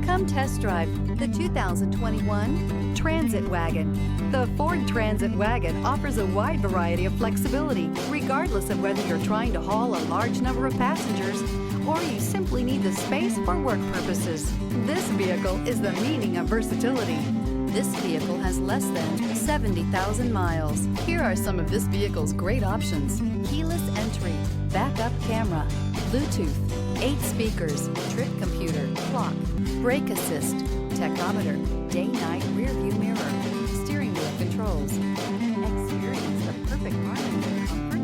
Come test drive the 2021 Transit Wagon. The Ford Transit Wagon offers a wide variety of flexibility, regardless of whether you're trying to haul a large number of passengers or you simply need the space for work purposes. This vehicle is the meaning of versatility. This vehicle has less than 70,000 miles. Here are some of this vehicle's great options: keyless entry, backup camera, Bluetooth, 8 speakers, trip computer, clock, brake assist, tachometer, day-night rear view mirror, steering wheel controls. Experience the perfect harmony of comfort